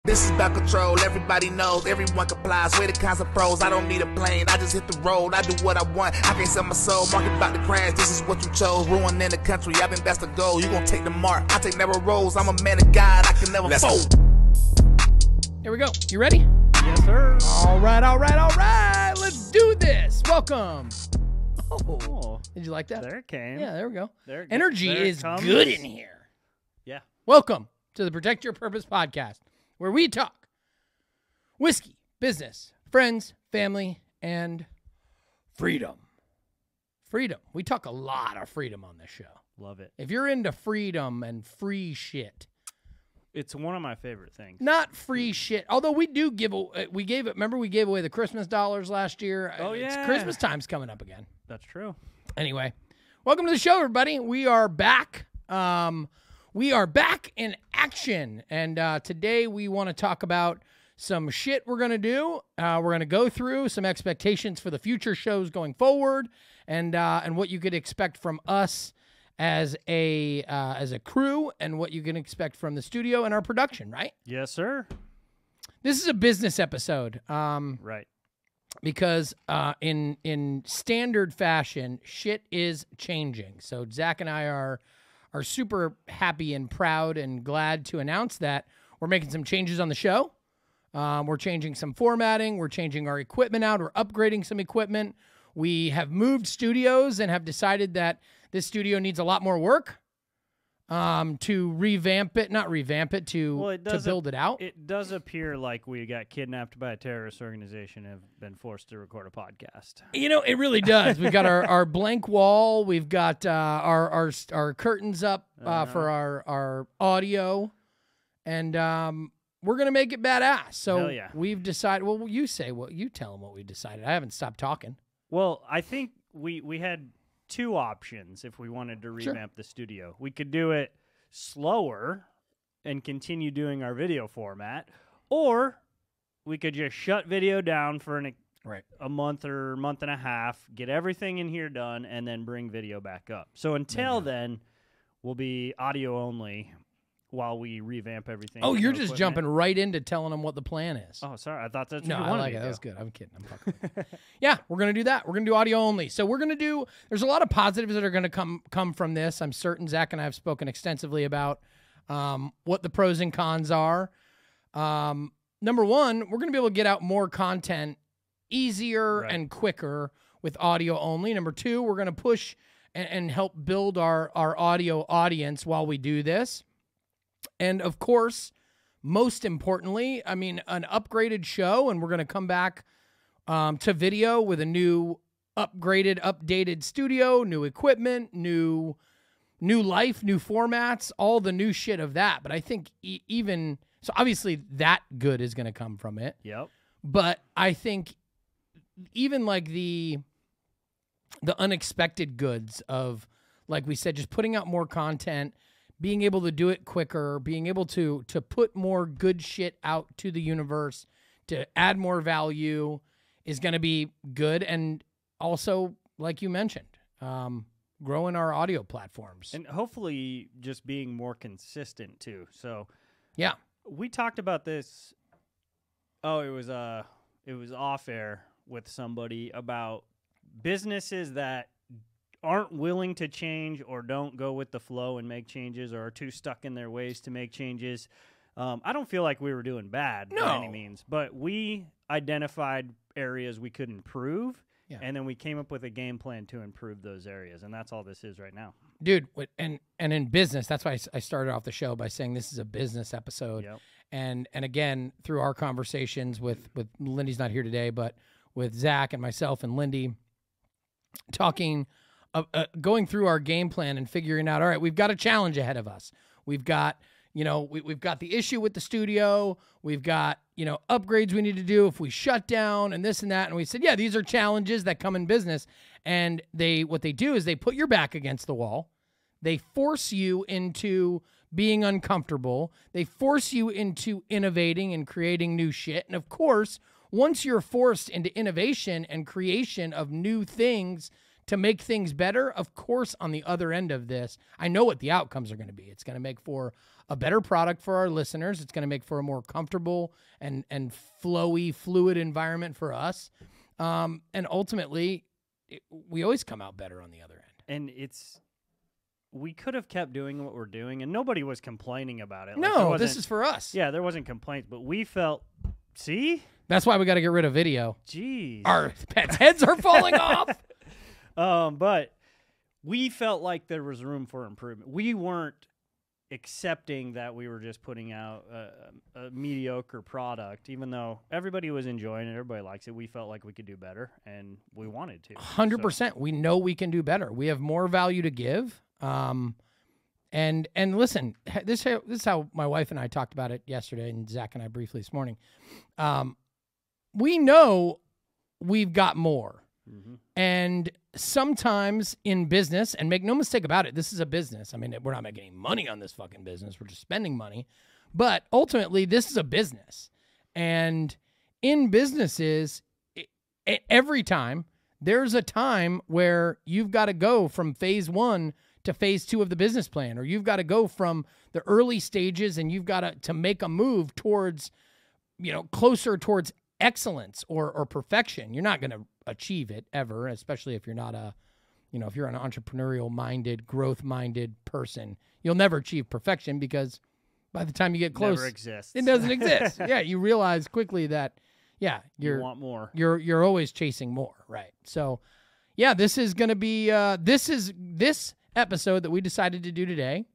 This is about control, everybody knows, everyone complies, we're the kinds of pros, I don't need a plane, I just hit the road, I do what I want, I can't sell my soul, market about to crash, this is what you chose, ruining the country, I think that's the goal, you gon' take the mark, I take narrow roads, I'm a man of God, I can never fold. Here we go, you ready? Yes, sir. All right, let's do this. Welcome. Oh, did you like that? There it came. Yeah, there we go. There Energy there is comes. good in here. Yeah. Welcome to the Protect Your Purpose podcast, where we talk whiskey, business, friends, family, and freedom. Freedom. We talk a lot of freedom on this show. Love it. If you're into freedom and free shit, It's one of my favorite things. not free shit. Although we do remember we gave away the Christmas dollars last year. Oh, It's yeah. Christmas time's coming up again. That's true. Anyway, welcome to the show, everybody. We are back. We are back in action. And today we want to talk about some shit we're going to do. We're going to go through some expectations for the future shows going forward and what you could expect from us as a crew and what you can expect from the studio and our production, right? Yes, sir. This is a business episode. Right. Because in standard fashion, shit is changing. So Zach and I are super happy and proud and glad to announce that we're making some changes on the show. We're changing some formatting. We're changing our equipment out. We're upgrading some equipment. We have moved studios and have decided that this studio needs a lot more work to revamp it, not revamp it, to build it out. It does appear like we got kidnapped by a terrorist organization and have been forced to record a podcast. You know, it really does. We've got our blank wall. We've got our curtains up for our audio, and we're gonna make it badass. So Hell yeah. we've decided. Well, you tell them what we decided. I haven't stopped talking. Well, I think we had two options if we wanted to revamp the studio. We could do it slower and continue doing our video format, or we could just shut video down for a month or month and a half, get everything in here done, and then bring video back up. So until then, we'll be audio only while we revamp everything. Oh, you're just jumping right into telling them what the plan is. Oh, sorry. I thought that's what No, you I wanted like to it. do. That was good. I'm kidding. I'm fucking. Yeah, we're gonna do that. We're gonna do audio only. So we're gonna do. There's a lot of positives that are gonna come from this. I'm certain Zach and I have spoken extensively about what the pros and cons are. Number one, we're gonna be able to get out more content easier and quicker with audio only. Number two, we're gonna push and help build our audio audience while we do this. And of course, most importantly, I mean, an upgraded show, and we're going to come back to video with a new upgraded, updated studio, new equipment, new life, new formats, all the new shit of that. But I think so obviously that good is going to come from it. Yep. But I think even like the unexpected goods of, like we said, just putting out more content, being able to do it quicker, being able to put more good shit out to the universe, to add more value is going to be good. And also, like you mentioned, growing our audio platforms. And hopefully just being more consistent too. So yeah, we talked about this. Oh, it was off air with somebody about businesses that aren't willing to change or don't go with the flow and make changes or are too stuck in their ways to make changes. I don't feel like we were doing bad by any means, but we identified areas we could improve, and then we came up with a game plan to improve those areas, and that's all this is right now. Dude, and in business, that's why I started off the show by saying this is a business episode. Yep. And again, through our conversations with Lindy's not here today, but with Zach and myself and Lindy, talking going through our game plan and figuring out, all right, we've got a challenge ahead of us. We've got, we've got the issue with the studio. We've got, upgrades we need to do if we shut down and this and that. And we said, yeah, these are challenges that come in business. And what they do is they put your back against the wall. They force you into being uncomfortable. They force you into innovating and creating new shit. And of course, once you're forced into innovation and creation of new things to make things better, of course, on the other end of this, I know what the outcomes are going to be. It's going to make for a better product for our listeners. It's going to make for a more comfortable and flowy, fluid environment for us. And ultimately, we always come out better on the other end. And we could have kept doing what we're doing, and nobody was complaining about it. No, this is for us. Yeah, there wasn't complaints, but we felt, see? That's why we got to get rid of video. Jeez. Our pets' heads are falling off. But we felt like there was room for improvement. We weren't accepting that we were just putting out a mediocre product, even though everybody was enjoying it, everybody likes it. We felt like we could do better, and we wanted to. 100%. We know we can do better. We have more value to give. And listen, this is how my wife and I talked about it yesterday, and Zach and I briefly this morning. We know we've got more. Mm-hmm. And sometimes in business, and make no mistake about it, this is a business. I mean, we're not making any money on this fucking business. We're just spending money. But ultimately, this is a business. And in businesses, every time, there's a time where you've got to go from phase 1 to phase 2 of the business plan, or you've got to go from the early stages and you've got to make a move towards, closer towards excellence or perfection. You're not going to achieve it ever, especially if you're not if you're an entrepreneurial minded, growth minded person. You'll never achieve perfection because by the time you get close, never exists. It doesn't exist. Yeah, you realize quickly that you want more. You're always chasing more, right? So, yeah, this is going to be this episode that we decided to do today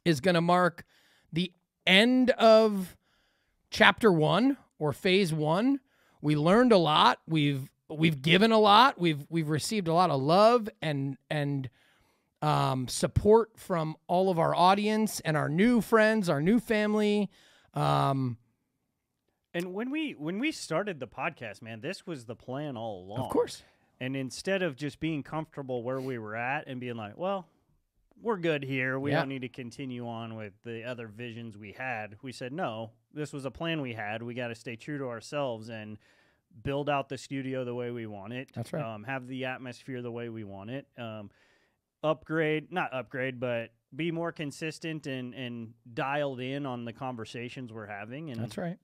is going to mark the end of chapter 1 or phase 1. We learned a lot. We've given a lot. We've received a lot of love and support from all of our audience and our new friends, our new family. And when we started the podcast, man, this was the plan all along. Of course. And instead of just being comfortable where we were at and being like, well, we're good here, we don't need to continue on with the other visions we had, we said, no, this was a plan we had. We got to stay true to ourselves and build out the studio the way we want it. That's right. Have the atmosphere the way we want it. Not upgrade, but be more consistent and dialed in on the conversations we're having. And that's right.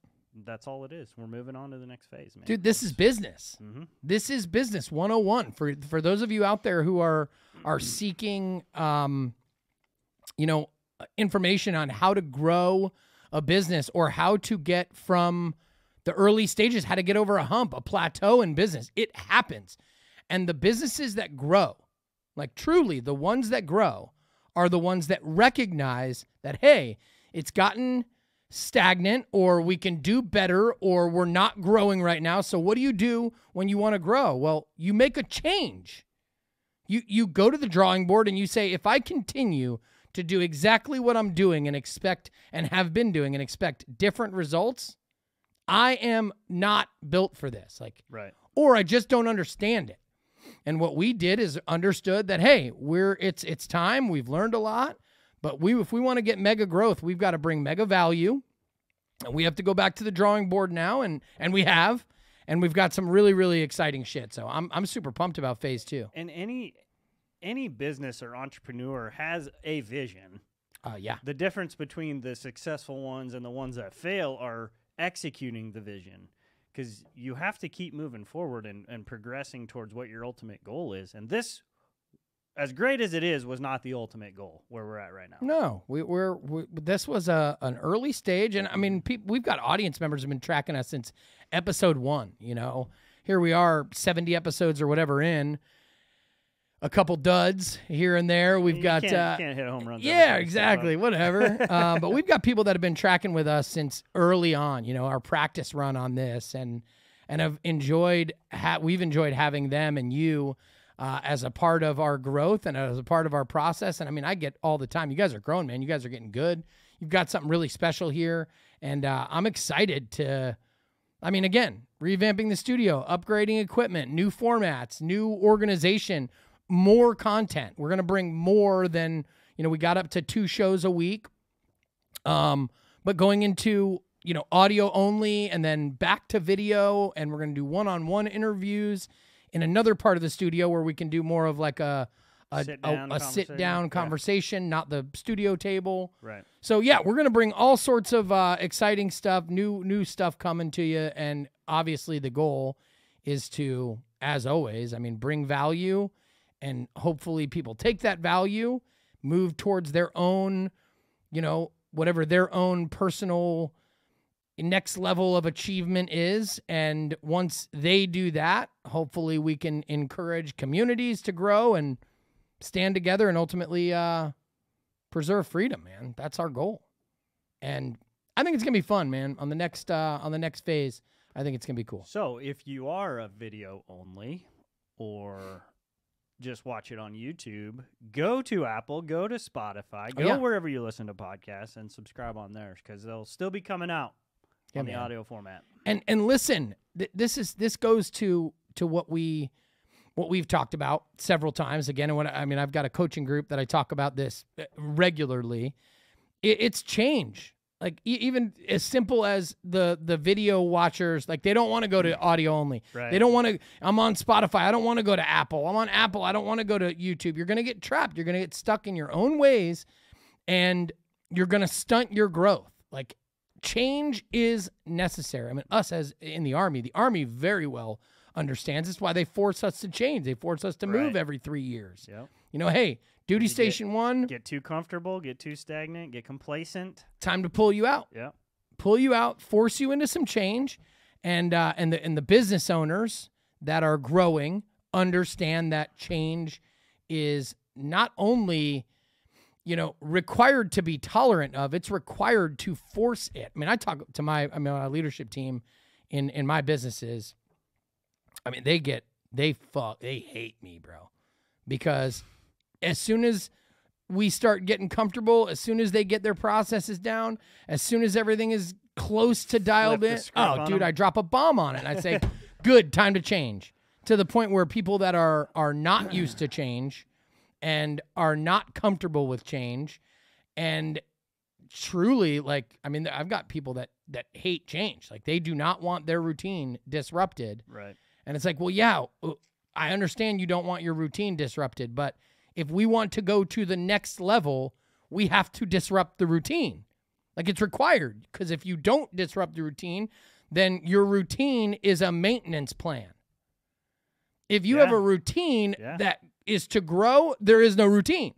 That's all it is. We're moving on to the next phase, man. Dude, this is business. Mm-hmm. This is business 101 for those of you out there who are seeking information on how to grow a business or how to get from the early stages, how to get over a hump, a plateau in business. It happens. And the businesses that grow, like truly the ones that grow, are the ones that recognize that, hey, it's gotten stagnant, or we can do better, or we're not growing right now. So what do you do when you want to grow? Well, you make a change. You go to the drawing board and you say, if I continue to do exactly what I'm doing and expect and have been doing and expect different results, I am not built for this. Right. Or I just don't understand it. And what we did is understood that, hey, it's time. We've learned a lot. But if we want to get mega growth, we've got to bring mega value. And we have to go back to the drawing board now, and we have. And we've got some really, really exciting shit. So I'm super pumped about phase 2. And any business or entrepreneur has a vision. Yeah. The difference between the successful ones and the ones that fail are executing the vision. Because you have to keep moving forward and progressing towards what your ultimate goal is. And this, as great as it is, was not the ultimate goal where we're at right now. No, this was an early stage, and I mean, we've got audience members who've been tracking us since episode 1. Here we are, 70 episodes or whatever in, a couple duds here and there. We've got can't hit home runs. Yeah, exactly, whatever. But we've got people that have been tracking with us since early on. Our practice run on this, and have enjoyed. We've enjoyed having them and you. As a part of our growth and as a part of our process. And I mean, I get all the time, you guys are growing, man. You guys are getting good. You've got something really special here. And I'm excited to, again, revamping the studio, upgrading equipment, new formats, new organization, more content. We're going to bring more than, we got up to 2 shows a week. But going into, audio only and then back to video, and we're going to do one-on-one interviews in another part of the studio where we can do more of like a a sit down conversation, not the studio table. Right. So yeah, we're gonna bring all sorts of exciting stuff, new stuff coming to you, and obviously the goal is to, as always, I mean, bring value, and hopefully people take that value, move towards their own, whatever their own personal next level of achievement is. And once they do that, hopefully we can encourage communities to grow and stand together and ultimately preserve freedom, man. That's our goal. And I think it's going to be fun, man. On the next phase, I think it's going to be cool. So if you are a video only or just watch it on YouTube, go to Apple, go to Spotify, go wherever you listen to podcasts and subscribe on theirs, because they'll still be coming out on the audio format. And listen, this goes to what we've talked about several times. Again, I've got a coaching group that I talk about this regularly. It's change. Like even as simple as the video watchers, like they don't want to go to audio only. Right. They don't want to. I'm on Spotify. I don't want to go to Apple. I'm on Apple. I don't want to go to YouTube. You're going to get trapped. You're going to get stuck in your own ways, and you're going to stunt your growth. Like change is necessary. I mean, us as in the Army very well understands. That's why they force us to change. They force us to move every 3 years. Yep. Hey, duty station 1. Get too comfortable, get too stagnant, get complacent. Time to pull you out. Yeah. Pull you out, force you into some change. And the business owners that are growing understand that change is not only, required to be tolerant of, it's required to force it. I mean, I talk to my leadership team in my businesses. I mean, they hate me, bro, because as soon as we start getting comfortable, as soon as they get their processes down, as soon as everything is close to dialed in, I drop a bomb on it. And I say, good, time to change. To the point where people that are not used to change and are not comfortable with change, and truly, I've got people that hate change. Like, they do not want their routine disrupted. Right. And it's like, well, yeah, I understand you don't want your routine disrupted, but if we want to go to the next level, we have to disrupt the routine. Like, it's required, because if you don't disrupt the routine, then your routine is a maintenance plan. If you have a routine that is to grow, there is no routine.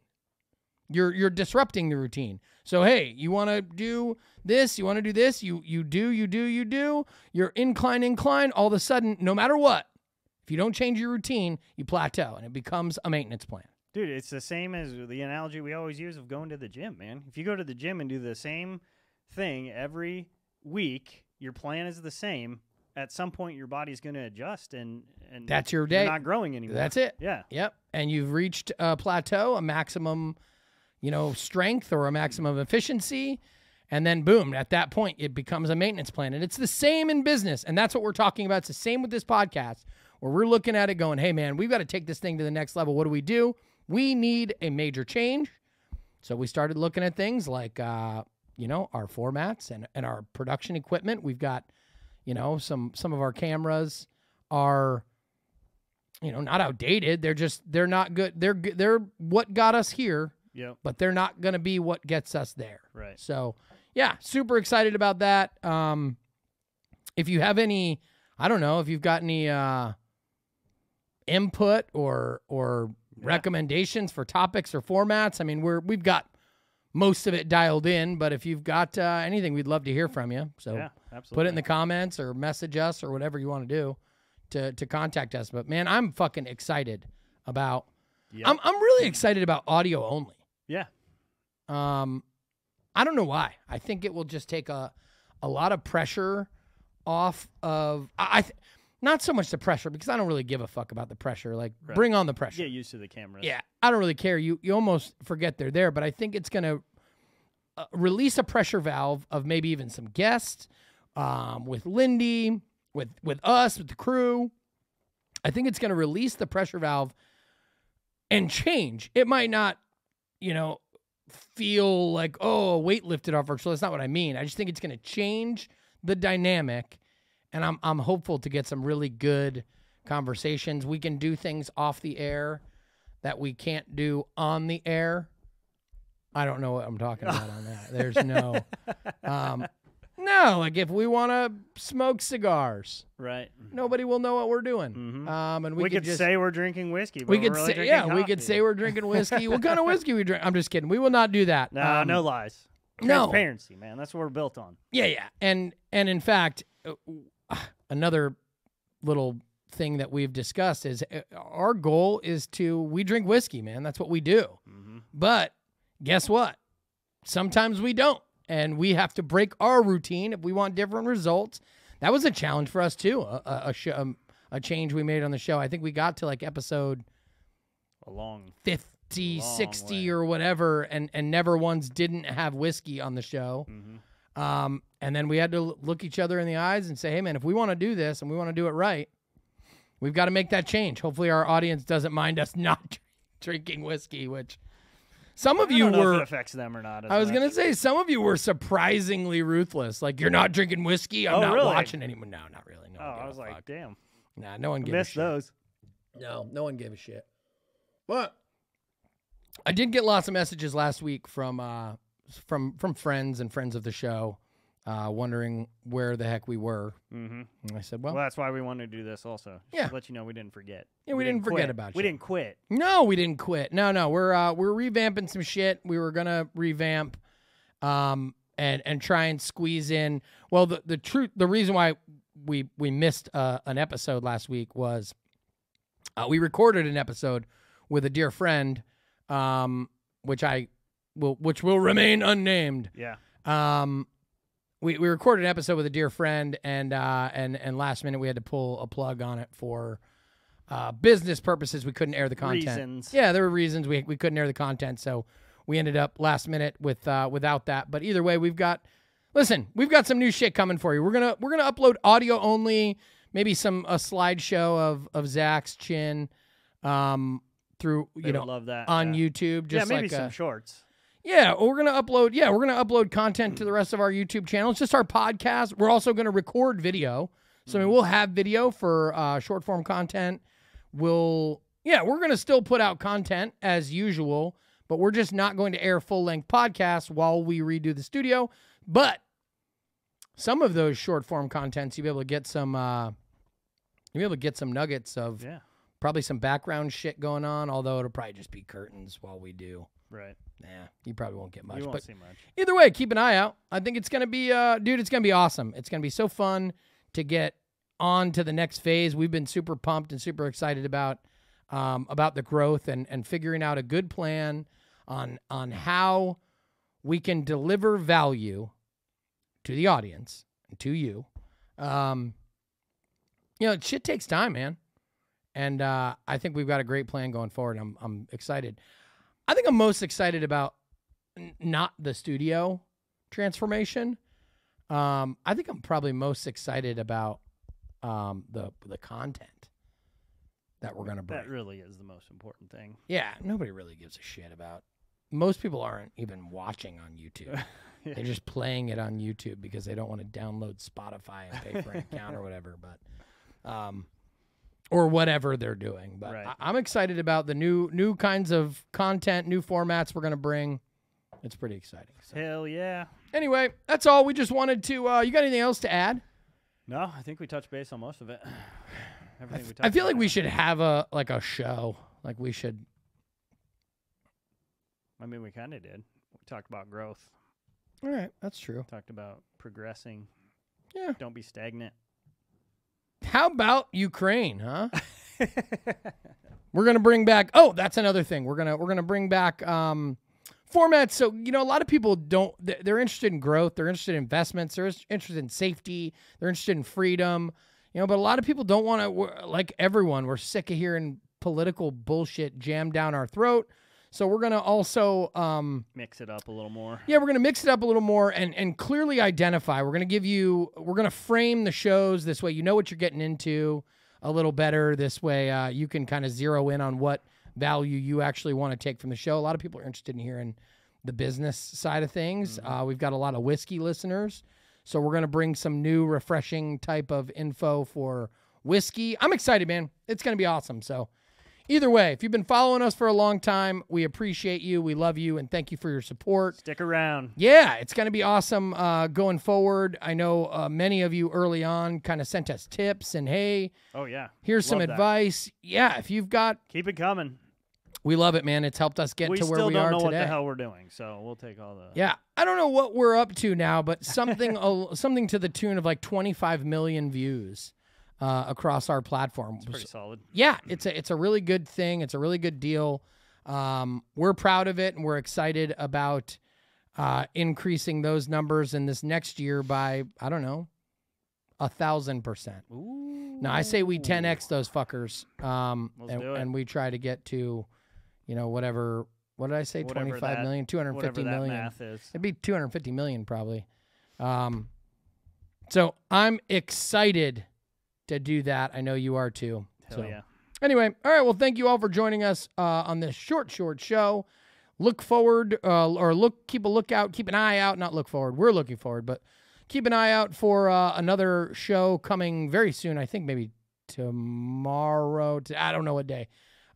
You're disrupting the routine. So, hey, you want to do this, you want to do this, you do, you're incline, all of a sudden, no matter what, if you don't change your routine, you plateau, and it becomes a maintenance plan. Dude, it's the same as the analogy we always use of going to the gym, man. If you go to the gym and do the same thing every week, your plan is the same. At some point, your body's going to adjust, and that's your day. You're not growing anymore. That's it. Yeah. Yep. And you've reached a plateau, a maximum, strength or a maximum efficiency, and then boom, at that point, it becomes a maintenance plan. And it's the same in business, and that's what we're talking about. It's the same with this podcast, where we're looking at it going, hey, man, we've got to take this thing to the next level. What do? We need a major change. So we started looking at things like, our formats and our production equipment. We've got, some of our cameras are, not outdated. They're not good. They're what got us here. Yep. But they're not going to be what gets us there. Right. So, yeah, super excited about that. If you have any, I don't know, if you've got any input or recommendations for topics or formats, I mean, we've got most of it dialed in, but if you've got anything, we'd love to hear from you. So put it in the comments or message us or whatever you want to do to contact us. But, man, I'm fucking excited about I'm really excited about audio only. Yeah. I don't know why. I think it will just take a lot of pressure off of not so much the pressure, because I don't really give a fuck about the pressure. Like, bring on the pressure. Get used to the cameras. Yeah, I don't really care. You almost forget they're there, but I think it's going to release a pressure valve of maybe even some guests, with Lindy, with us, with the crew. I think it's going to release the pressure valve and change. It might not, feel like, oh, a weight lifted off our shoulders. That's not what I mean. I just think it's going to change the dynamic, and I'm hopeful to get some really good conversations. We can do things off the air that we can't do on the air. I don't know what I'm talking about on that. There's no, no, like if we want to smoke cigars, right? Nobody will know what we're doing. Mm-hmm. And we could just say we're drinking whiskey. But we could really say, drinking we coffee. could say we're drinking whiskey. What kind of whiskey we drink? I'm just kidding. We will not do that. No, no lies. No. Transparency, man. That's what we're built on. Yeah. And in fact, another little thing that we've discussed is our goal is we drink whiskey, man. That's what we do. Mm-hmm. But guess what? Sometimes we don't. And we have to break our routine if we want different results. That was a challenge for us too. A change we made on the show. I think we got to like episode a long 50, long 60 way. or whatever, and never once didn't have whiskey on the show. Mm-hmm. And then we had to look each other in the eyes and say, hey man, if we want to do this and we want to do it right, we've got to make that change. Hopefully our audience doesn't mind us not drinking whiskey, which some of I you don't know were. if it affects them or not. I was much. going to say, some of you were surprisingly ruthless. Like, you're not drinking whiskey? I'm not really? watching anymore. No, not really. No Oh, one gave I a was like, fuck. damn. Nah, no one gave a Missed shit. those. No one gave a shit. But I did get lots of messages last week from friends and friends of the show wondering where the heck we were. Mm-hmm. And I said, Well, that's why we wanted to do this also. Just Yeah. to let you know we didn't forget. Yeah, we didn't forget quit. about We you. didn't quit. No, we didn't quit. No, we're revamping some shit. We were gonna revamp, and try and squeeze in. Well, the reason why we missed an episode last week was we recorded an episode with a dear friend, which will remain unnamed. Yeah. We recorded an episode with a dear friend, and last minute we had to pull a plug on it for business purposes. We couldn't air the content. Reasons. Yeah, there were reasons we couldn't air the content, so we ended up last minute without that. But either way, we've got some new shit coming for you. We're gonna upload audio only, maybe a slideshow of Zach's chin, through They would love that. on yeah. YouTube. Yeah, Just maybe like some shorts. Yeah, we're gonna upload content to the rest of our YouTube channel. It's just our podcast. We're also gonna record video, so I mean, we'll have video for short form content. We're gonna still put out content as usual, but we're just not going to air full length podcasts while we redo the studio. But some of those short form contents, you'll be able to get some nuggets of probably some background shit going on. Although it'll probably just be curtains while we do. Right. Nah, you probably won't get much. You won't but see much. either way, keep an eye out. I think it's gonna be, it's gonna be awesome. It's gonna be so fun to get on to the next phase. We've been super pumped and super excited about the growth and figuring out a good plan on how we can deliver value to the audience and to you. Shit takes time, man, and I think we've got a great plan going forward. I'm excited. I think I'm most excited about not the studio transformation. I think I'm probably most excited about the content that we're going to bring. That really is the most important thing. Yeah, nobody really gives a shit about. Most people aren't even watching on YouTube. Yeah. They're just playing it on YouTube because they don't want to download Spotify and pay for an account or whatever. But or whatever they're doing. But Right. I'm excited about the new kinds of content, new formats we're going to bring. It's pretty exciting. So. Hell yeah. Anyway, that's all. We just wanted to, you got anything else to add? No, I think we touched base on most of it. Everything we touched I feel like on. we should have a show. Like we should. I mean, we kind of did. We talked about growth. All right. That's true. Talked about progressing. Yeah. Don't be stagnant. How about Ukraine, huh? We're going to bring back, that's another thing. We're going to bring back, formats. So, a lot of people they're interested in growth. They're interested in investments. They're interested in safety. They're interested in freedom, but a lot of people don't want to, like everyone, we're sick of hearing political bullshit jammed down our throat. So we're going to also, Mix it up a little more. yeah, we're going to mix it up a little more and clearly identify. We're going to frame the shows this way. You know what you're getting into a little better. This way, you can kind of zero in on what value you actually want to take from the show. A lot of people are interested in hearing the business side of things. Mm-hmm. We've got a lot of whiskey listeners. So we're going to bring some new refreshing type of info for whiskey. I'm excited, man. It's going to be awesome. So Either way, if you've been following us for a long time, we appreciate you. We love you, and thank you for your support. Stick around. Yeah, it's going to be awesome going forward. I know many of you early on kind of sent us tips and, hey, Oh, yeah. here's some Love that. advice. Yeah, if you've got, Keep it coming. we love it, man. It's helped us get We to where still we don't are know today. what the hell we're doing, so we'll take all the... Yeah, I don't know what we're up to now, but something something to the tune of like 25 million views across our platform. Pretty solid. Yeah, it's a really good thing. It's a really good deal. We're proud of it, and we're excited about increasing those numbers in this next year by, I don't know, 1,000%. Ooh. Now I say we 10x those fuckers, Let's do it. and we try to get to, whatever. What did I say? Whatever 25 that- million, 250 Whatever that million. math is. It'd be 250 million probably. So I'm excited to do that. I know you are too. Hell So yeah. anyway, all right. Well, thank you all for joining us on this short show. Look forward, keep a lookout, keep an eye out. Not look forward. We're looking forward, but keep an eye out for another show coming very soon. I think maybe tomorrow. I don't know what day,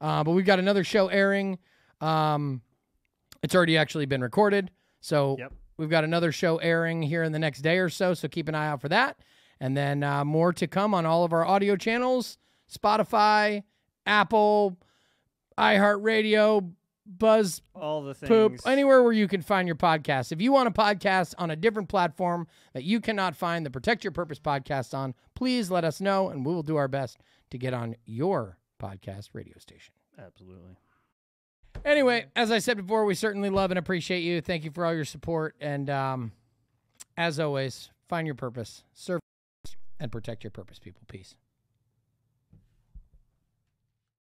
but we've got another show airing. It's already actually been recorded, so Yep. we've got another show airing here in the next day or so. So keep an eye out for that, and then more to come on all of our audio channels: Spotify, Apple, iHeartRadio, Buzz, All the things. Poop, anywhere where you can find your podcast. If you want a podcast on a different platform that you cannot find the Protect Your Purpose podcast on, please let us know, and we will do our best to get on your podcast radio station. Absolutely. Anyway, as I said before, we certainly love and appreciate you. Thank you for all your support. And as always, find your purpose, serve, and protect your purpose, people. Peace.